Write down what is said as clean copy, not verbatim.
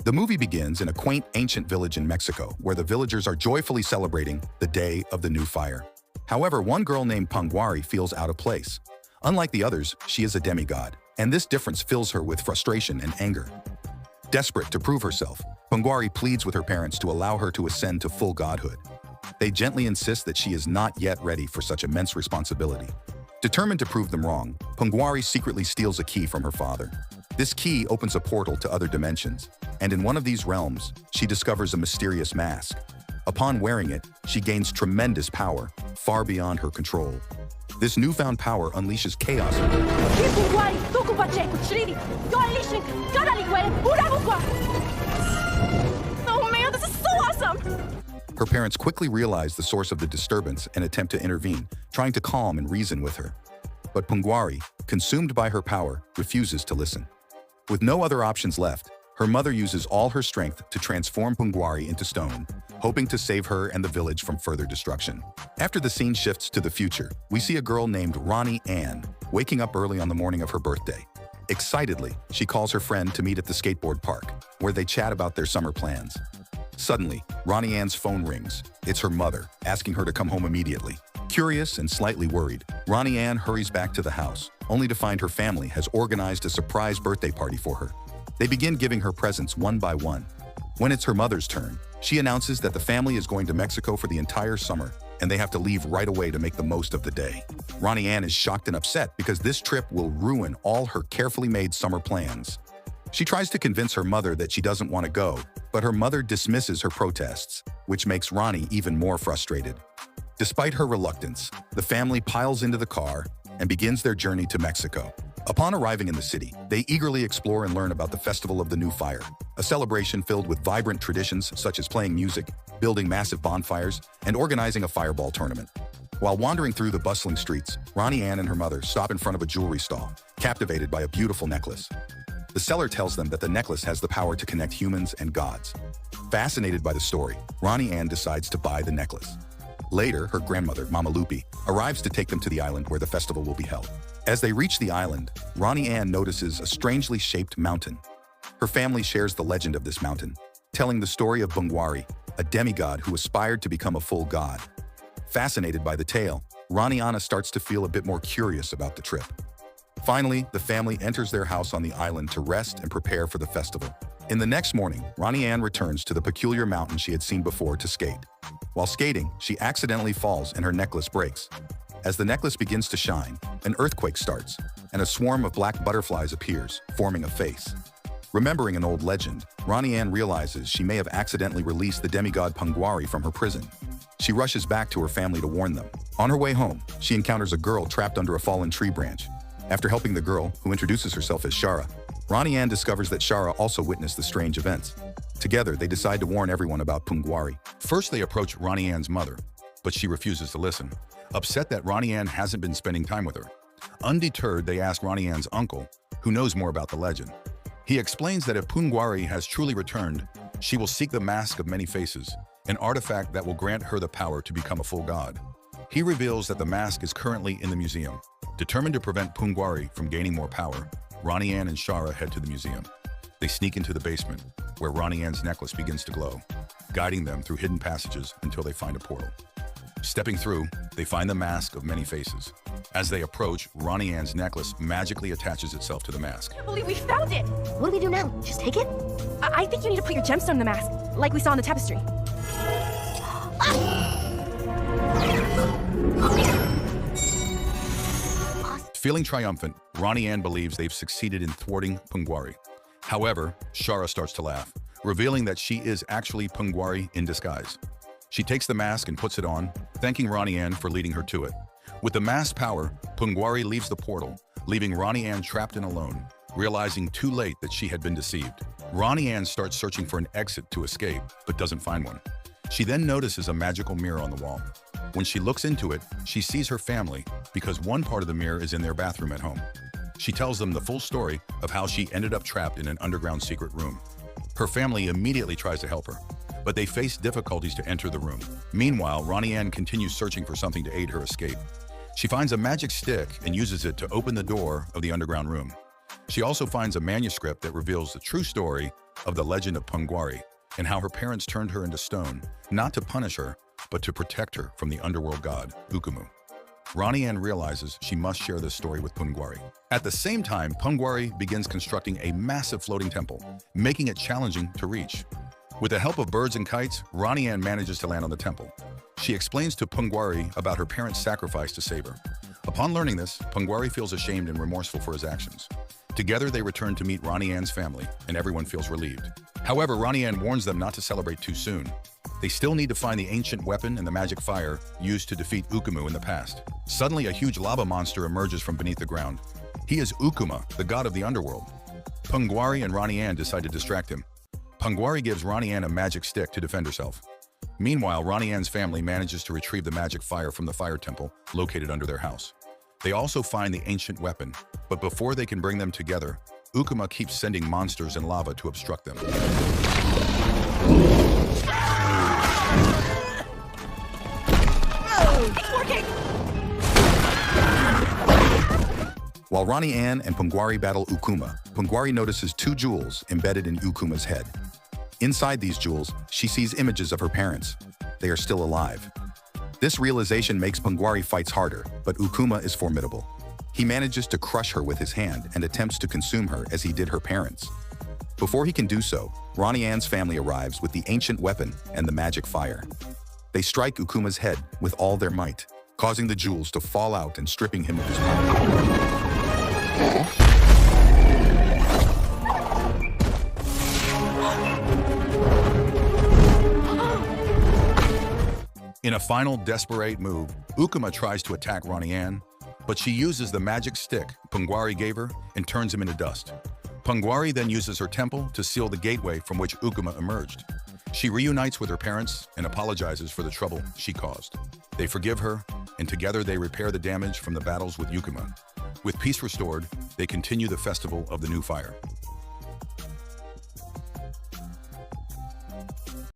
The movie begins in a quaint ancient village in Mexico, where the villagers are joyfully celebrating the day of the new fire. However, one girl named Punguari feels out of place. Unlike the others, she is a demigod, and this difference fills her with frustration and anger. Desperate to prove herself, Punguari pleads with her parents to allow her to ascend to full godhood. They gently insist that she is not yet ready for such immense responsibility. Determined to prove them wrong, Punguari secretly steals a key from her father. This key opens a portal to other dimensions, and in one of these realms, she discovers a mysterious mask. Upon wearing it, she gains tremendous power, far beyond her control. This newfound power unleashes chaos. Oh man, this is so awesome! Her parents quickly realize the source of the disturbance and attempt to intervene, trying to calm and reason with her. But Punguari, consumed by her power, refuses to listen. With no other options left, her mother uses all her strength to transform Punguari into stone, hoping to save her and the village from further destruction. After the scene shifts to the future, we see a girl named Ronnie Ann waking up early on the morning of her birthday. Excitedly, she calls her friend to meet at the skateboard park, where they chat about their summer plans. Suddenly, Ronnie Ann's phone rings. It's her mother, asking her to come home immediately. Curious and slightly worried, Ronnie Ann hurries back to the house, only to find her family has organized a surprise birthday party for her. They begin giving her presents one by one. When it's her mother's turn, she announces that the family is going to Mexico for the entire summer, and they have to leave right away to make the most of the day. Ronnie Ann is shocked and upset because this trip will ruin all her carefully made summer plans. She tries to convince her mother that she doesn't want to go, but her mother dismisses her protests, which makes Ronnie even more frustrated. Despite her reluctance, the family piles into the car and begins their journey to Mexico. Upon arriving in the city, they eagerly explore and learn about the Festival of the New Fire, a celebration filled with vibrant traditions such as playing music, building massive bonfires, and organizing a fireball tournament. While wandering through the bustling streets, Ronnie Ann and her mother stop in front of a jewelry stall, captivated by a beautiful necklace. The seller tells them that the necklace has the power to connect humans and gods. Fascinated by the story, Ronnie Ann decides to buy the necklace. Later, her grandmother, Mama Lupi, arrives to take them to the island where the festival will be held. As they reach the island, Ronnie Ann notices a strangely shaped mountain. Her family shares the legend of this mountain, telling the story of Punguari, a demigod who aspired to become a full god. Fascinated by the tale, Ronnie Ann starts to feel a bit more curious about the trip. Finally, the family enters their house on the island to rest and prepare for the festival. In the next morning, Ronnie Ann returns to the peculiar mountain she had seen before to skate. While skating, she accidentally falls and her necklace breaks. As the necklace begins to shine, an earthquake starts, and a swarm of black butterflies appears, forming a face. Remembering an old legend, Ronnie Ann realizes she may have accidentally released the demigod Punguari from her prison. She rushes back to her family to warn them. On her way home, she encounters a girl trapped under a fallen tree branch. After helping the girl, who introduces herself as Shara, Ronnie Ann discovers that Shara also witnessed the strange events. Together, they decide to warn everyone about Punguari. First, they approach Ronnie Ann's mother, but she refuses to listen, upset that Ronnie Ann hasn't been spending time with her. Undeterred, they ask Ronnie Ann's uncle, who knows more about the legend. He explains that if Punguari has truly returned, she will seek the Mask of Many Faces, an artifact that will grant her the power to become a full god. He reveals that the mask is currently in the museum. Determined to prevent Punguari from gaining more power, Ronnie Ann and Shara head to the museum. They sneak into the basement, where Ronnie Ann's necklace begins to glow, guiding them through hidden passages until they find a portal. Stepping through, they find the Mask of Many Faces. As they approach, Ronnie Ann's necklace magically attaches itself to the mask. I can't believe we found it! What do we do now? Just take it? I think you need to put your gemstone in the mask, like we saw in the tapestry. Feeling triumphant, Ronnie Ann believes they've succeeded in thwarting Punguari. However, Shara starts to laugh, revealing that she is actually Punguari in disguise. She takes the mask and puts it on, thanking Ronnie Ann for leading her to it. With the mask's power, Punguari leaves the portal, leaving Ronnie Ann trapped and alone, realizing too late that she had been deceived. Ronnie Ann starts searching for an exit to escape, but doesn't find one. She then notices a magical mirror on the wall. When she looks into it, she sees her family because one part of the mirror is in their bathroom at home. She tells them the full story of how she ended up trapped in an underground secret room. Her family immediately tries to help her, but they face difficulties to enter the room. Meanwhile, Ronnie Ann continues searching for something to aid her escape. She finds a magic stick and uses it to open the door of the underground room. She also finds a manuscript that reveals the true story of the legend of Pungwari and how her parents turned her into stone, not to punish her, but to protect her from the underworld god, Ukumu. Rani Ann realizes she must share this story with Pungwari. At the same time, Pungwari begins constructing a massive floating temple, making it challenging to reach. With the help of birds and kites, Rani Ann manages to land on the temple. She explains to Pungwari about her parents' sacrifice to save her. Upon learning this, Pungwari feels ashamed and remorseful for his actions. Together, they return to meet Rani Ann's family, and everyone feels relieved. However, Rani Ann warns them not to celebrate too soon. They still need to find the ancient weapon and the magic fire used to defeat Ukumu in the past. Suddenly, a huge lava monster emerges from beneath the ground. He is Ukuma, the god of the underworld. Pungwari and Rani Ann decide to distract him. Pungwari gives Rani Ann a magic stick to defend herself. Meanwhile, Rani Ann's family manages to retrieve the magic fire from the fire temple located under their house. They also find the ancient weapon, but before they can bring them together, Ukuma keeps sending monsters and lava to obstruct them. It's working! While Rani Ann and Pungwari battle Ukuma, Pungwari notices two jewels embedded in Ukuma's head. Inside these jewels, she sees images of her parents. They are still alive. This realization makes Pungwari fights harder, but Ukuma is formidable. He manages to crush her with his hand and attempts to consume her as he did her parents. Before he can do so, Rani Ann's family arrives with the ancient weapon and the magic fire. They strike Ukuma's head with all their might, causing the jewels to fall out and stripping him of his power. In a final desperate move, Ukuma tries to attack Rani Ann, but she uses the magic stick Pungwari gave her and turns him into dust. Pungwari then uses her temple to seal the gateway from which Ukuma emerged. She reunites with her parents and apologizes for the trouble she caused. They forgive her, and together they repair the damage from the battles with Ukuma. With peace restored, they continue the festival of the new fire.